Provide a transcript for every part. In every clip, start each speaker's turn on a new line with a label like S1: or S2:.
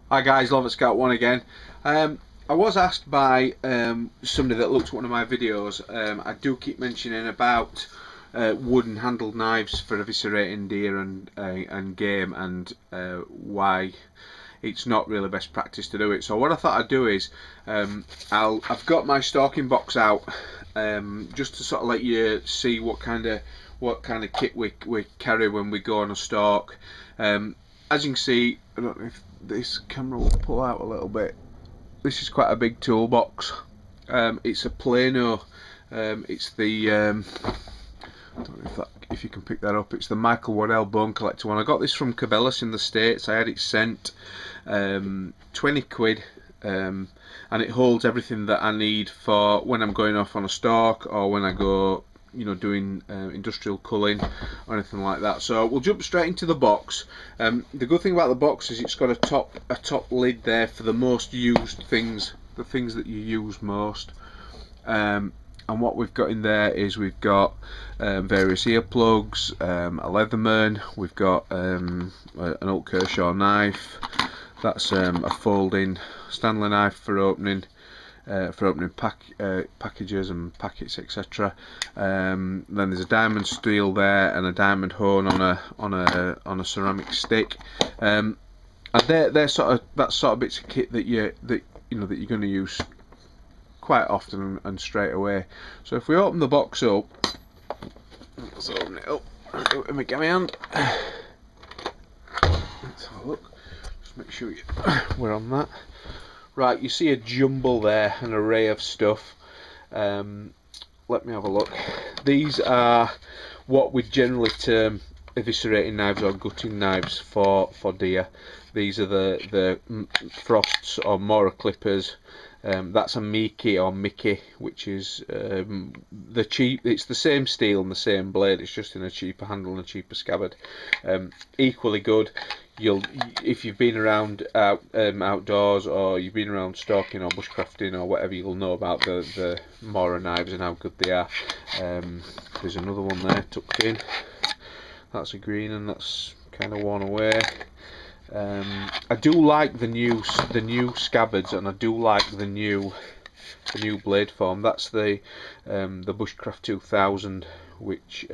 S1: Hi guys, Love at Scout 1 again. I was asked by somebody that looked at one of my videos. I do keep mentioning about wooden handled knives for eviscerating deer and game, and why it's not really best practice to do it. So what I thought I'd do is I've got my stalking box out just to sort of let you see what kind of kit we carry when we go on a stalk. As you can see, I don't know if this camera will pull out a little bit. This is quite a big toolbox. It's a Plano. It's the I don't know if you can pick that up. It's the Michael Waddell Bone Collector one. I got this from Cabela's in the States. I had it sent 20 quid, and it holds everything that I need for when I'm going off on a stalk or when I go, you know, doing industrial culling or anything like that. So we'll jump straight into the box. The good thing about the box is it's got a top lid there for the most used things, the things that you use most. And what we've got in there is we've got various earplugs, a Leatherman, we've got an old Kershaw knife. That's a folding Stanley knife for opening packages and packets, etc. Then there's a diamond steel there and a diamond hone on a ceramic stick. And they're sort of bits of kit that you're going to use quite often and straight away. So if we open the box up, let's open it up. Let me get my hand. Let's have a look. Just make sure we're on that. Right, you see a jumble there, an array of stuff. Let me have a look. These are what we generally term eviscerating knives or gutting knives for deer. These are the Frosts or Mora clippers. That's a Mickey or Mickey, which is it's the same steel and the same blade, it's just in a cheaper handle and a cheaper scabbard. Equally good. If you've been around outdoors, or you've been around stalking or bushcrafting or whatever, you'll know about the Mora knives and how good they are. There's another one there tucked in. That's a green and that's kind of worn away. I do like the new scabbards, and I do like the new blade form. That's the Bushcraft 2000, which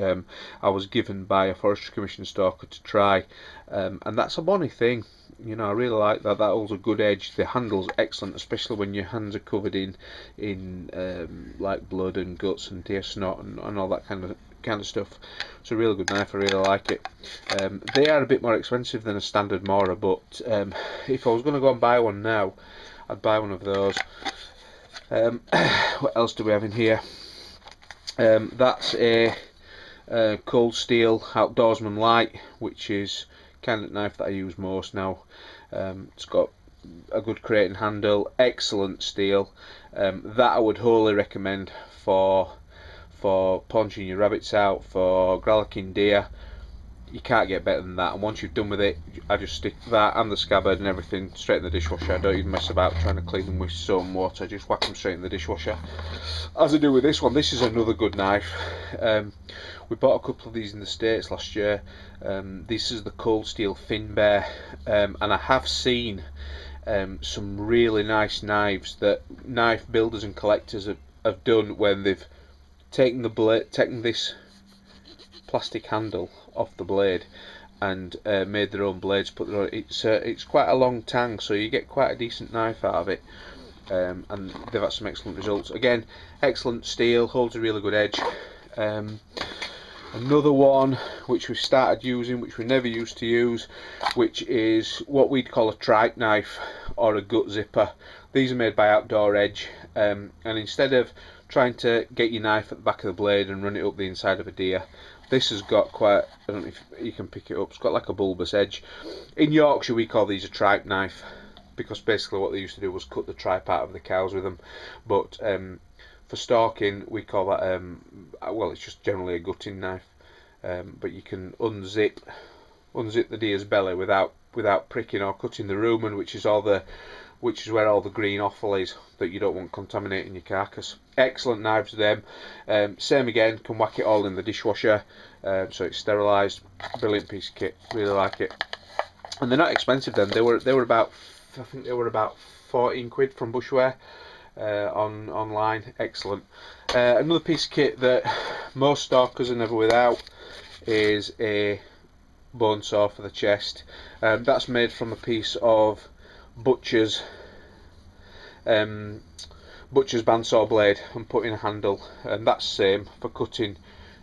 S1: I was given by a Forestry Commission stalker to try, and that's a bonny thing. You know, I really like that. That holds a good edge. The handle's excellent, especially when your hands are covered in like blood and guts and deer snot and all that kind of stuff. It's a really good knife. I really like it. They are a bit more expensive than a standard Mora, but if I was going to go and buy one now, I'd buy one of those. What else do we have in here? That's a Cold Steel Outdoorsman Light, which is kind of knife that I use most now. It's got a good crating handle, excellent steel. That I would wholly recommend for punching your rabbits out, for gralloching deer. You can't get better than that. And once you've done with it, I just stick that and the scabbard and everything straight in the dishwasher. I don't even mess about trying to clean them with soap and water. I just whack them straight in the dishwasher, as I do with this one. This is another good knife. We bought a couple of these in the States last year. This is the Cold Steel Finbear, and I have seen some really nice knives that knife builders and collectors have done when they've taken this plastic handle off the blade and made their own blades. It's quite a long tang, so you get quite a decent knife out of it, and they've had some excellent results. Again, excellent steel, holds a really good edge. Another one which we've started using, which we never used to use, which is what we'd call a tripe knife or a gut zipper. These are made by Outdoor Edge, and instead of trying to get your knife at the back of the blade and run it up the inside of a deer, this has got quite, I don't know if you can pick it up, it's got like a bulbous edge. In Yorkshire we call these a tripe knife, because basically what they used to do was cut the tripe out of the cows with them. But for stalking we call that, well, it's just generally a gutting knife. But you can unzip the deer's belly without pricking or cutting the rumen, which is where all the green offal is that you don't want contaminating your carcass. Excellent knives, them. Same again, can whack it all in the dishwasher, so it's sterilised. Brilliant piece of kit, really like it. And they're not expensive then. They were about I think they were about 14 quid from Bushware online. Excellent. Another piece of kit that most stalkers are never without is a bone saw for the chest. That's made from a piece of butcher's bandsaw blade and put in a handle, and that's the same for cutting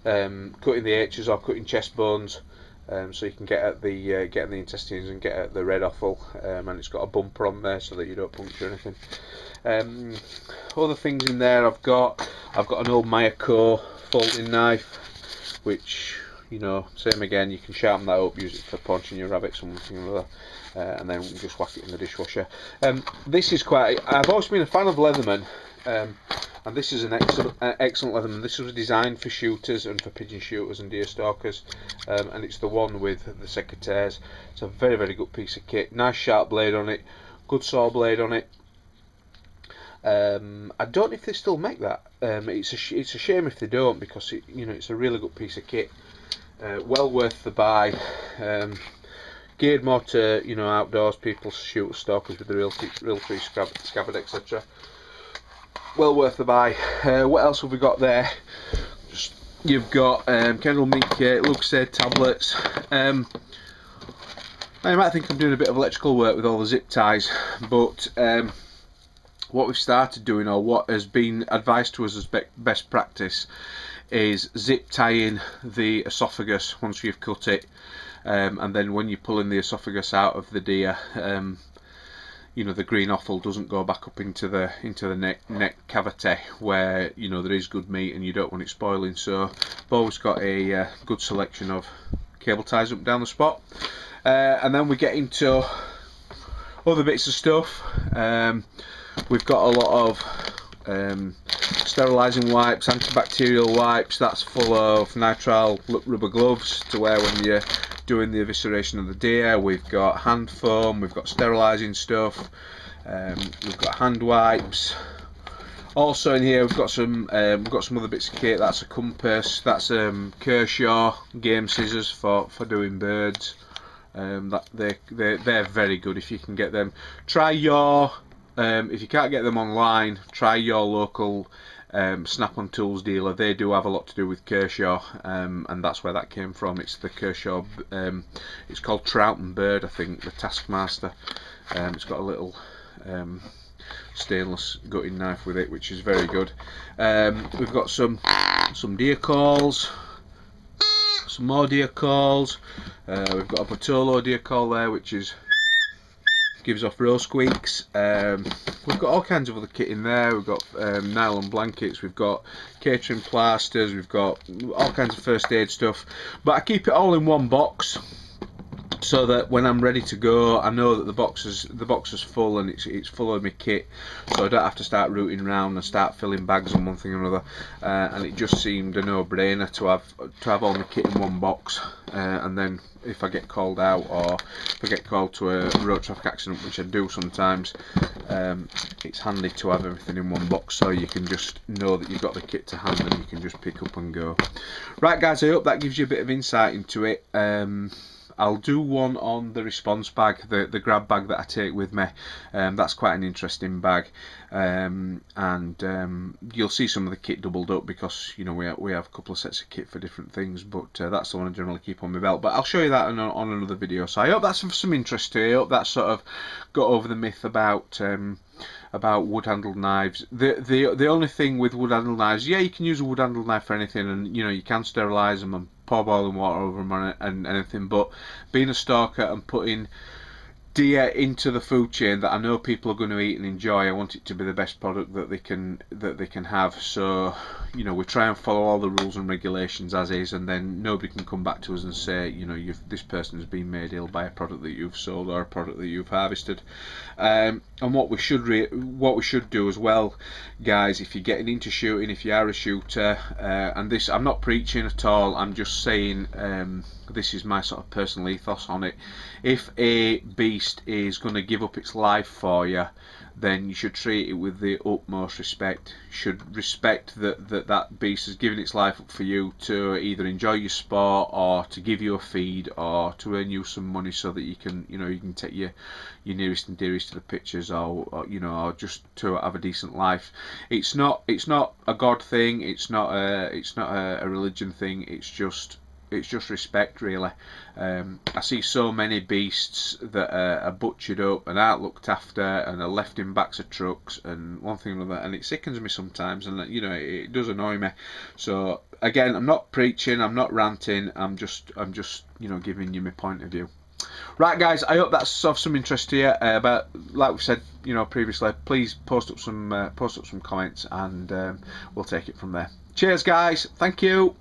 S1: the H's or cutting chest bones, so you can get at the intestines and get at the red offal, and it's got a bumper on there so that you don't puncture anything. Other things in there, I've got an old Mayako folding knife, which, you know, same again, you can sharpen that up, use it for punching your rabbits and something or other, and then just whack it in the dishwasher. This is I've always been a fan of Leatherman, and this is an excellent Leatherman. This was designed for shooters and for pigeon shooters and deer stalkers, and it's the one with the secateurs. It's a very, very good piece of kit. Nice sharp blade on it, good saw blade on it. I don't know if they still make that. It's a shame if they don't, because it's a really good piece of kit. Well worth the buy. Geared more to outdoors, people, shooters, stalkers with the real tree scabbard, etc. Well worth the buy. What else have we got there? You've got Kendall meat kit, Lucasade tablets. I might think I'm doing a bit of electrical work with all the zip ties, but what we've started doing, or what has been advised to us as best practice, is zip tying the esophagus once you've cut it, and then when you're pulling the esophagus out of the deer, the green offal doesn't go back up into the neck cavity where there is good meat and you don't want it spoiling. So I've always got a good selection of cable ties up and down the spot, and then we get into other bits of stuff. We've got a lot of sterilising wipes, antibacterial wipes. That's full of nitrile rubber gloves to wear when you're doing the evisceration of the deer. We've got hand foam, we've got sterilising stuff, we've got hand wipes. Also in here we've got some other bits of kit. That's a compass, that's Kershaw game scissors for doing birds. They're very good if you can get them. If you can't get them online, try your local snap-on tools dealer. They do have a lot to do with Kershaw, and that's where that came from. It's the Kershaw, it's called Trout and Bird, I think, the Taskmaster. It's got a little stainless gutting knife with it, which is very good. We've got some deer calls, some more deer calls. We've got a Bartolo deer call there, which gives off row squeaks. We've got all kinds of other kit in there. We've got nylon blankets, we've got catering plasters, we've got all kinds of first aid stuff, but I keep it all in one box so that when I'm ready to go, I know that the box is full and it's full of my kit, so I don't have to start rooting around and start filling bags on one thing or another. And it just seemed a no-brainer to have all my kit in one box, and then if I get called out, or if I get called to a road traffic accident, which I do sometimes, it's handy to have everything in one box, so you can just know that you've got the kit to hand and you can just pick up and go. Right guys, I hope that gives you a bit of insight into it. I'll do one on the response bag, the grab bag that I take with me. That's quite an interesting bag, and you'll see some of the kit doubled up because we have a couple of sets of kit for different things, but that's the one I generally keep on my belt. But I'll show you that on another video. So I hope that's of some interest to you. I hope that sort of got over the myth about wood handled knives. The only thing with wood handled knives, yeah, you can use a wood handled knife for anything, and you can sterilise them and pour boiling water over them and anything, but being a stalker and putting deer into the food chain that I know people are going to eat and enjoy, I want it to be the best product that they can have. So we try and follow all the rules and regulations as is, and then nobody can come back to us and say this person has been made ill by a product that you've sold or a product that you've harvested. And what we should do as well, guys, if you're getting into shooting, if you are a shooter, and this, I'm not preaching at all, I'm just saying this is my sort of personal ethos on it. If a beast is going to give up its life for you, then you should treat it with the utmost respect. You should respect that beast has given its life up for you to either enjoy your sport, or to give you a feed, or to earn you some money so that you can, you know, you can take your nearest and dearest to the pictures, or you know, or just to have a decent life. It's not a God thing. It's not a religion thing. It's just respect, really. I see so many beasts that are butchered up and aren't looked after and are left in backs of trucks and one thing or another, and it sickens me sometimes, and you know, it does annoy me. So again, I'm not preaching, I'm not ranting, I'm just you know, giving you my point of view. Right, guys, I hope that's of some interest to you. But like we said, you know, previously, please post up some comments, and we'll take it from there. Cheers, guys. Thank you.